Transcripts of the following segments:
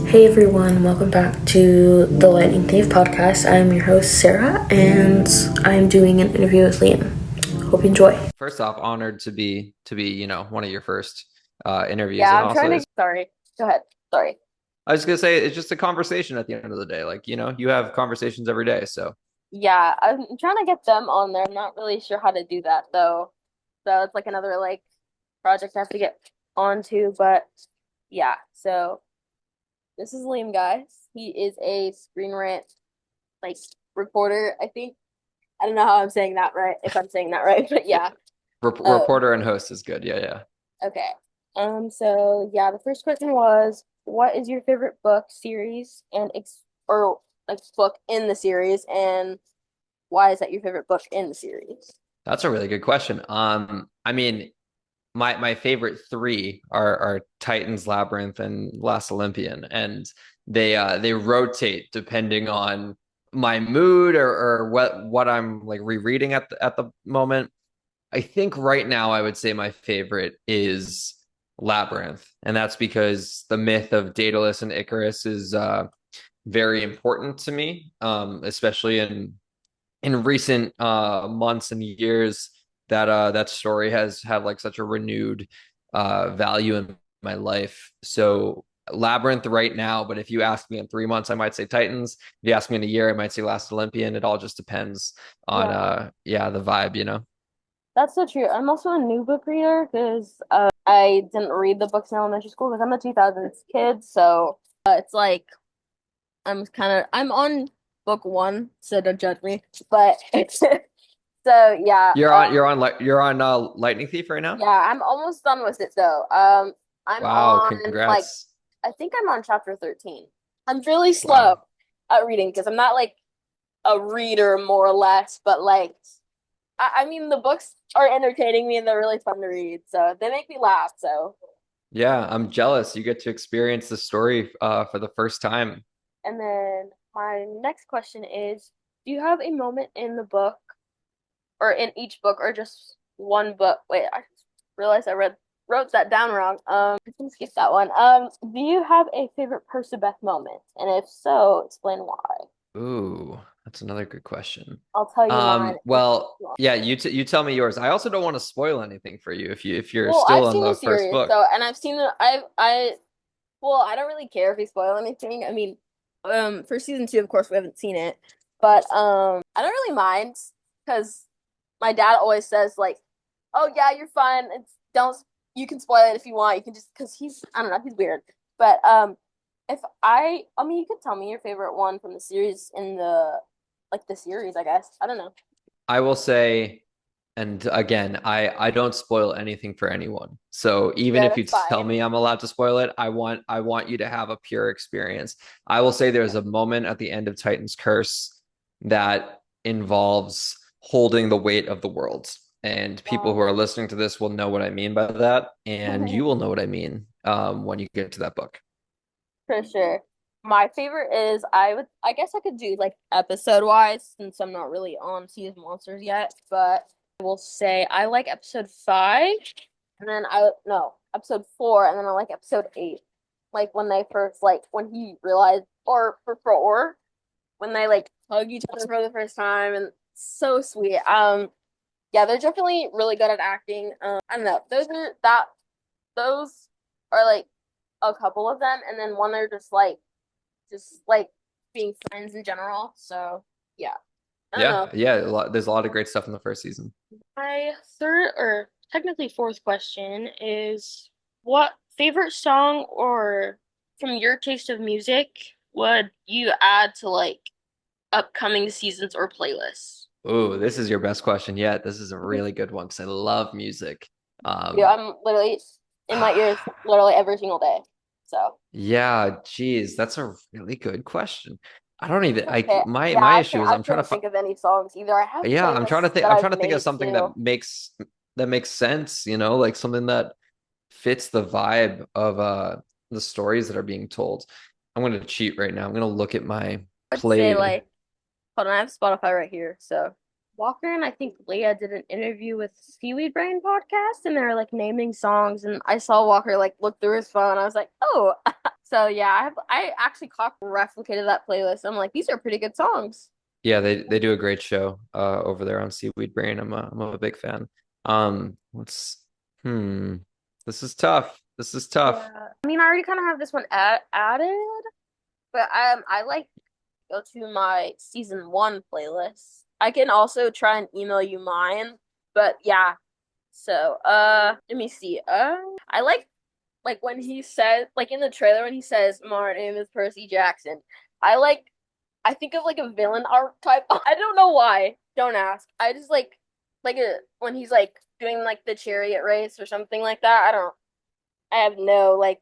Hey everyone, welcome back to the Theif Podcast. I'm your host Sarah, and I'm doing an interview with Liam. Hope you enjoy. First off, honored to be one of your first interviews. Yeah, And I'm trying also, to. Sorry. Go ahead. Sorry. I was gonna say it's just a conversation at the end of the day. You have conversations every day. So Yeah, I'm trying to get them on there. I'm not really sure how to do that though. So it's like another project I have to get onto. But yeah, so this is Liam, guys. He is a Screen Rant like reporter, I think. I don't know how I'm saying that right, if I'm saying that right, but yeah, yeah. Um, reporter and host is good. Yeah, yeah. okay. So yeah, the first question was, what is your favorite book series and ex or like book in the series, and why is that your favorite book in the series? That's a really good question. I mean, my favorite three are Titans, Labyrinth, and Last Olympian, and they rotate depending on my mood or what I'm like rereading at the moment. I think right now I would say my favorite is Labyrinth, and that's because the myth of Daedalus and Icarus is very important to me, especially in recent months and years. That story has had like such a renewed value in my life. So Labyrinth right now, but if you ask me in 3 months, I might say Titans. If you ask me in a year, I might say Last Olympian. It all just depends on Yeah, the vibe. that's so true. I'm also a new book reader because I didn't read the books in elementary school because I'm a 2000s kid. So it's like I'm on book one, so don't judge me. But so yeah, You're on Lightning Thief right now? yeah, I'm almost done with it though. I'm Wow, on congrats. I think I'm on chapter 13. I'm really slow Wow. at reading because I'm not like a reader more or less, but I mean the books are entertaining me and they're really fun to read, so they make me laugh. So Yeah, I'm jealous. You get to experience the story for the first time. and then my next question is, do you have a moment in the book or in each book or just one book? Wait, I just realized wrote that down wrong. I can skip that one. Do you have a favorite Percabeth moment? And if so, explain why. Ooh, that's another good question. I'll tell you mine if Well, you want. yeah, you tell me yours. I also don't want to spoil anything for you if you're Well, still I've on seen the the first series, book. so and I've seen the I well, I don't really care if you spoil anything. I mean, for season two, of course, we haven't seen it, but I don't really mind because my dad always says like, "Oh yeah, you're fine. It's don't you can spoil it if you want. You can just because he's I don't know, he's weird." But if I mean, you could tell me your favorite one from the series in the series, I guess. I don't know. I will say, and again, I don't spoil anything for anyone. So even Good, if you that's tell fine. me I'm allowed to spoil it, I want you to have a pure experience. I will say there's a moment at the end of Titan's Curse that involves holding the weight of the world. And people who are Um, listening to this will know what I mean by that, and you will know what I mean when you get to that book. For sure. My favorite is I guess I could do like episode wise since I'm not really on Sea of Monsters yet, but I will say I like episode five and then I no, episode four and then I like episode eight. Like when they first when he realized or for four when they like hug each other for the first time and so sweet. Yeah, they're definitely really good at acting. I don't know. Those are like a couple of them, and then one they're just like being friends in general. So yeah, I don't Yeah, know. yeah, there's a lot of great stuff in the first season. My third or technically fourth question is what favorite song or from your taste of music would you add to like upcoming seasons or playlists? Oh, this is your best question yet. This is a really good one because I love music. Yeah, Um, I'm literally in my ears literally every single day. So yeah, geez, that's a really good question. I don't even I okay, yeah, my issue is I I'm trying to couldn't think of any songs either. I have yeah, playlists that I'm I've trying to think of made something too. that makes sense, like something that fits the vibe of the stories that are being told. I'm gonna cheat right now. I'm gonna look at my I'd say played. like hold on, I have Spotify right here. So Walker and I think Leah did an interview with Seaweed Brain podcast and they're like naming songs and I saw Walker like look through his phone. I was like, oh, So yeah, I actually replicated that playlist. I'm like, these are pretty good songs. Yeah, they do a great show over there on Seaweed Brain. I'm a big fan. Let's hmm. This is tough. This is tough. Yeah. I mean, I already kind of have this one added, but I like go to my season one playlist. I can also try and email you mine, but yeah. So, let me see. I like when he says, like in the trailer when he says, "My name is Percy Jackson." I like, I think of like a villain archetype. I don't know why. Don't ask. I just like it when he's like doing like the chariot race or something like that. I don't. I have no like.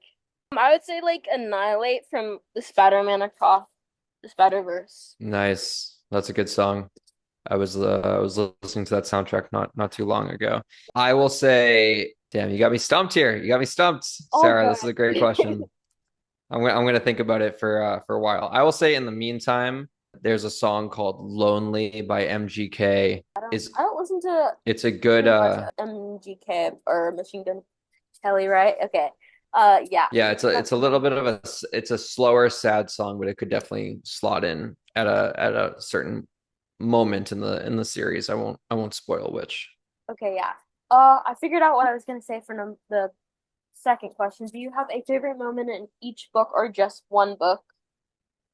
I would say like Annihilate from the Spider-Man across the Spider-Verse. Nice. That's a good song. I was listening to that soundtrack not too long ago. I will say, damn, you got me stumped here. You got me stumped, Oh, Sarah. This is a great God. question. I'm gonna think about it for a while. I will say in the meantime, there's a song called Lonely by MGK. I don't listen to It's a good too much MGK or Machine Gun Kelly, right? Okay. Yeah. yeah, it's a little bit of it's a slower, sad song, but it could definitely slot in at a certain moment in the series. I won't spoil which. Okay, yeah. I figured out what I was gonna say for the second question. Do you have a favorite moment in each book or just one book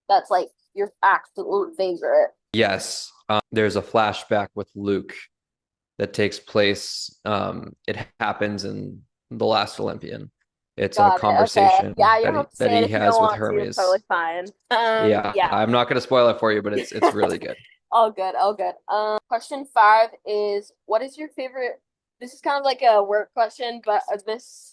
that's like your absolute favorite? Yes, there's a flashback with Luke that takes place. It happens in The Last Olympian. It's a Got it. Okay. conversation Yeah, you don't have to that say it he if you has don't with want to. It's Hermes. totally fine. Yeah, Yeah. I'm not going to spoil it for you, but it's really good. All good, all good. Question five is what is your favorite? This is kind of like a work question, but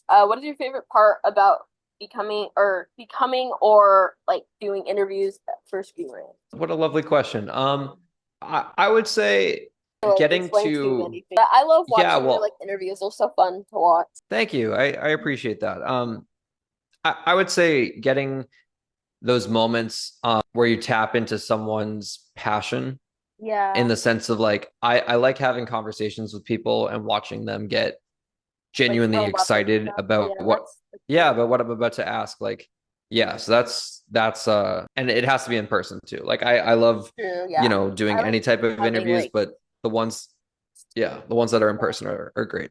what is your favorite part about becoming or like doing interviews for Screen Rant? What a lovely question. I would say Like getting explain too to many things. But I love yeah, watching your like well, interviews. They're so fun to watch. thank you. I appreciate that. I would say getting those moments where you tap into someone's passion Yeah, in the sense of like I like having conversations with people and watching them get like genuinely grow up and excited stuff. about Yeah, what that's yeah, cool. about what I'm about to ask. Like, yeah, so that's and it has to be in person too. Like I love, True. you Yeah, know, doing I like any type of having interviews, like but the ones yeah, the ones that are in person are great.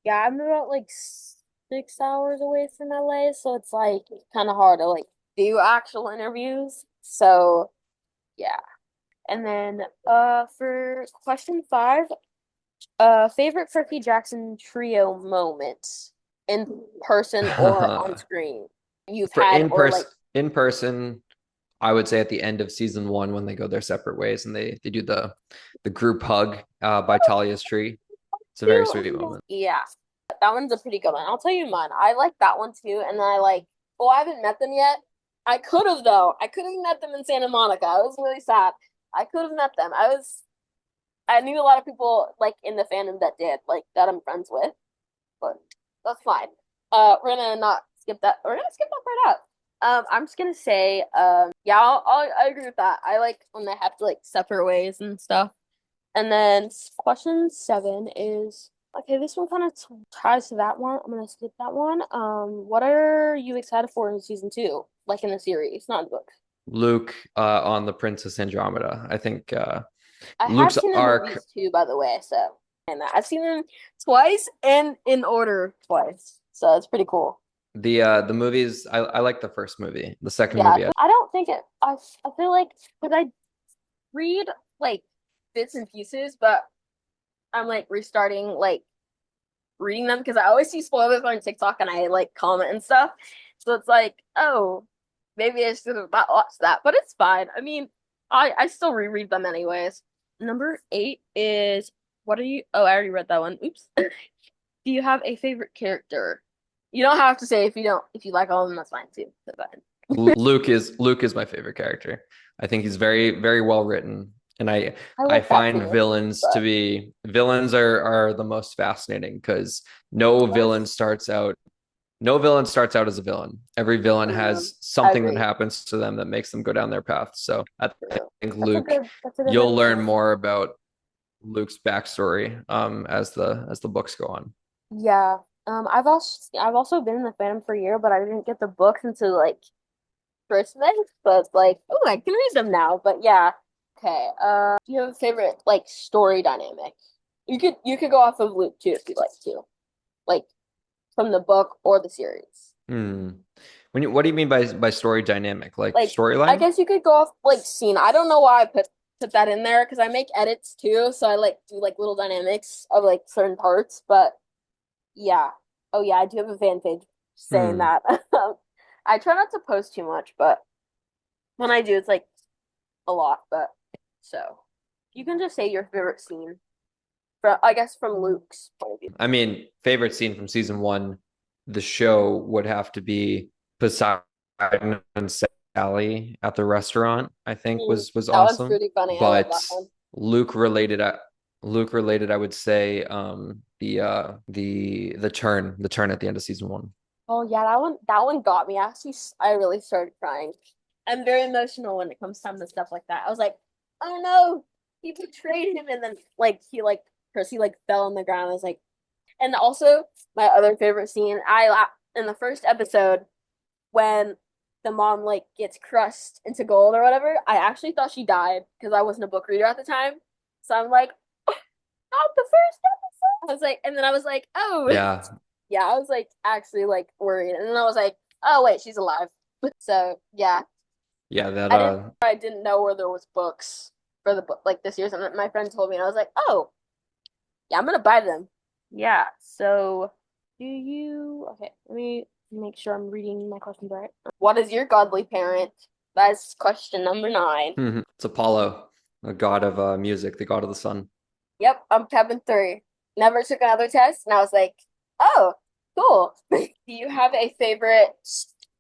yeah. I'm about like 6 hours away from LA, so it's like kind of hard to like do actual interviews. So yeah. And then for question five, favorite Percy Jackson trio moment in person or on screen you've For had or like in person, I would say at the end of season one when they go their separate ways and they do the group hug by Talia's tree. It's a very sweet moment. yeah. That one's a pretty good one. I'll tell you mine. I like that one too, and then I like well, I haven't met them yet. I could have though. I could have met them in Santa Monica. I was really sad. I could have met them. I knew a lot of people like in the fandom that did, like that I'm friends with, but that's fine. We're gonna not skip that. We're gonna skip that part out. I'm just gonna say, yeah, I agree with that. I like when they have to like separate ways and stuff. And then question seven is okay. This one kind of ties to that one. I'm gonna skip that one. What are you excited for in season two? Like in the series, not in the book. Luke on the Princess Andromeda. I think I have Luke's seen the arc. movies too, by the way. So, and I've seen them twice and in order twice. So it's pretty cool. The movies. I like the first movie. The second Yeah, movie. I don't think it. I feel like because I read like bits and pieces, but I'm like restarting like reading them because I always see spoilers on TikTok and I like comment and stuff. So it's like, oh, maybe I should have not watched that, but it's fine. I mean, I still reread them anyways. Number eight is what are you? Oh, I already read that one. Oops. Do you have a favorite character? You don't have to say if you don't. If you like all of them, that's fine too. That's fine. Luke is my favorite character. I think he's very well written, and I I like that find too. But villains are the most fascinating because yes, no villain starts out as a villain. Every villain has I something that agree. happens to them that makes them go down their path. So I True. think Luke, That's a good way to you'll put learn it. more about Luke's backstory as the books go on. Yeah. I've also been in the fandom for a year, but I didn't get the books until like first things, but like, oh, I can read them now. But yeah. Okay. Do you have a favorite like story dynamic? You could go off of Luke too if you'd like to. Like from the book or the series. Hmm. What do you mean by story dynamic? Like Like I storyline? guess you could go off like scene. I don't know why I put that in there because I make edits too, so I like do like little dynamics of like certain parts. But yeah. Oh yeah, I do have a fan page saying Hmm. that. I try not to post too much, but when I do, it's like a lot. But so you can just say your favorite scene from I guess from Luke's point of view. I mean, favorite scene from season one, the show would have to be Poseidon and Sally at the restaurant, I think was That was awesome. pretty funny. I love But that one. Luke related, Luke related, I would say the turn at the end of season one. Oh yeah, that one got me. I really started crying. I'm very emotional when it comes time to stuff like that. I was like, oh no, he betrayed him, and then like Percy like fell on the ground. I was like, and also my other favorite scene, in the first episode when the mom like gets crushed into gold or whatever. I actually thought she died because I wasn't a book reader at the time. So I'm like, not the first episode. I was like, and then I was like, oh, Yeah, yeah, I was like actually like worried, and then I was like, oh wait, she's alive. So yeah, yeah, that I didn't know where there was books for the book like this year's, and my friend told me, and I was like, oh yeah, I'm gonna buy them. Yeah. So do you? Okay, let me make sure I'm reading my questions right. What is your godly parent? That's question number 9. it's Apollo, the god of music, the god of the sun. Yep, I'm Kevin 3. Never took another test, and I was like, oh, cool. Do you have a favorite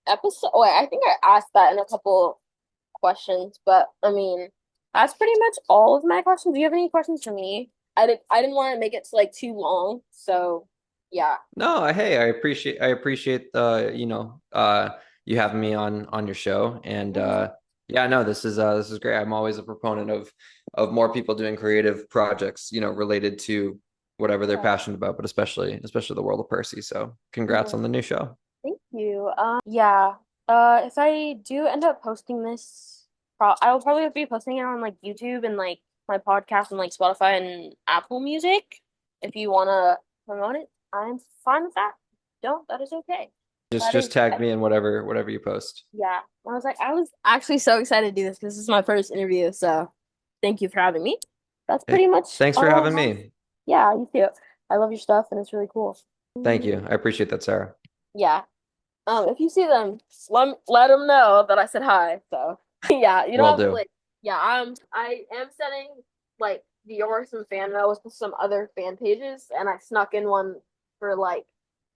episode? Oh, wait, I think I asked that in a couple questions, but I mean, that's pretty much all of my questions. Do you have any questions for me? I didn't want to make it like too long, so yeah. No, hey, I appreciate you having me on your show. And yeah, no, this is great. I'm always a proponent of more people doing creative projects, related to whatever they're Yeah. passionate about, but especially the world of Percy. So congrats Mhm. on the new show. Thank you. Yeah. If I do end up posting this, I will probably be posting it on like YouTube and like my podcast and like Spotify and Apple Music. If you want to promote it, I'm fine with that. Don't, that is okay. Just That just is, tag me in whatever you post. yeah. I was actually so excited to do this because this is my first interview. So thank you for having me. That's Hey, pretty much thanks for all I having have. me. Yeah, you too. I love your stuff and it's really cool. Thank you. I appreciate that, Sarah. Yeah. If you see them, let them know that I said hi. So yeah, you don't Will have to do. like. Yeah, I am setting like Dior some fan mail with some other fan pages, and I snuck in one for like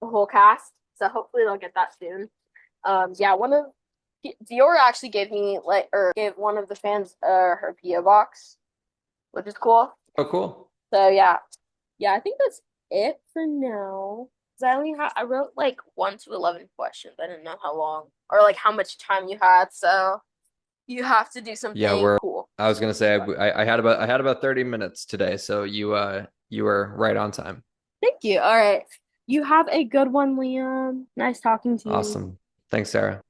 the whole cast. So hopefully they'll get that soon. Yeah, Dior actually gave me like or gave one of the fans her PO box, which is cool. Oh, cool. So yeah, I think that's it for now. 'Cause I wrote like 1 to 11 questions. I didn't know how long or like how much time you had. So you have to do Yeah, something cool. I was gonna say I had about 30 minutes today, so you were right on time. Thank you. All right. You have a good one, Liam. Nice talking to you. Awesome. Thanks, Sarah.